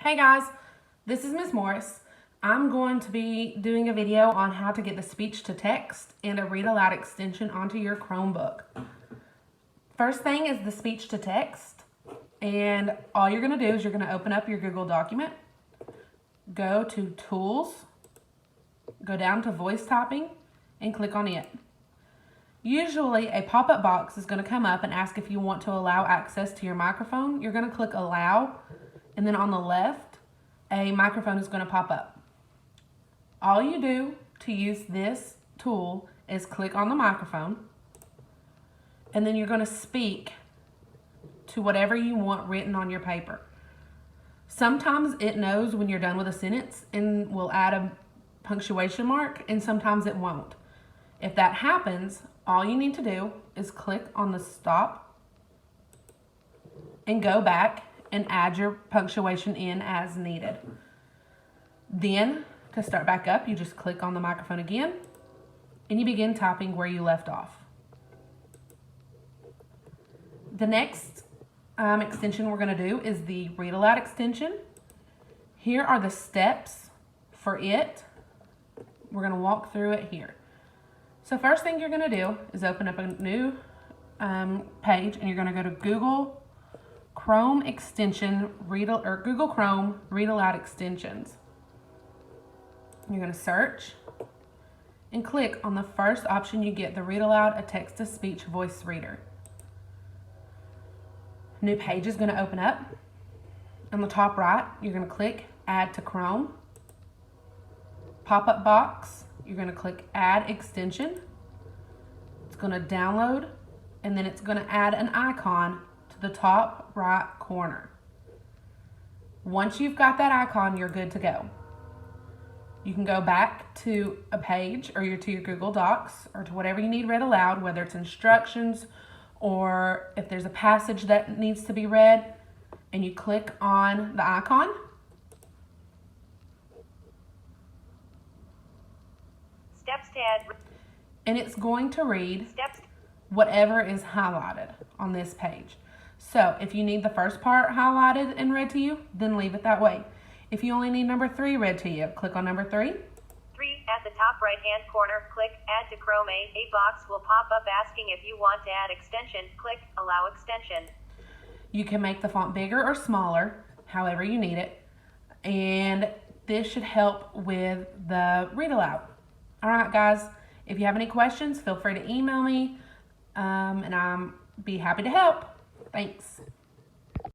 Hey guys, this is Ms. Morris. I'm going to be doing a video on how to get the speech to text and a read aloud extension onto your Chromebook. First thing is the speech to text, and all you're going to do is you're going to open up your Google document, go to Tools, go down to Voice Typing, and click on it. Usually a pop-up box is going to come up and ask if you want to allow access to your microphone. You're going to click Allow, and then on the left, a microphone is going to pop up. All you do to use this tool is click on the microphone, and then you're going to speak to whatever you want written on your paper. Sometimes it knows when you're done with a sentence and will add a punctuation mark, and sometimes it won't. If that happens, all you need to do is click on the stop and go back and add your punctuation in as needed. Then, to start back up, you just click on the microphone again and you begin typing where you left off. The next extension we're going to do is the Read Aloud extension. Here are the steps for it. We're going to walk through it here. So first thing you're going to do is open up a new page, and you're going to go to Google Chrome extension Google Chrome Read Aloud extensions. You're going to search and click on the first option you get, the Read Aloud a text-to-speech voice reader. New page is going to open up. On the top right, you're going to click Add to Chrome. Pop-up box, you're going to click Add Extension. It's going to download, and then it's going to add an icon to the top right corner. Once you've got that icon, you're good to go. You can go back to a page or to your Google Docs or to whatever you need read aloud, whether it's instructions or if there's a passage that needs to be read, and you click on the icon. Steps to add. And it's going to read Steps. whatever is highlighted on this page. So if you need the first part highlighted and read to you, then leave it that way. If you only need number 3 read to you, click on number 3. 3. At the top right-hand corner, click Add to Chrome. A box will pop up asking if you want to add extension. Click Allow Extension. You can make the font bigger or smaller, however you need it. And this should help with the read aloud. All right, guys, if you have any questions, feel free to email me, and I'll be happy to help. Thanks.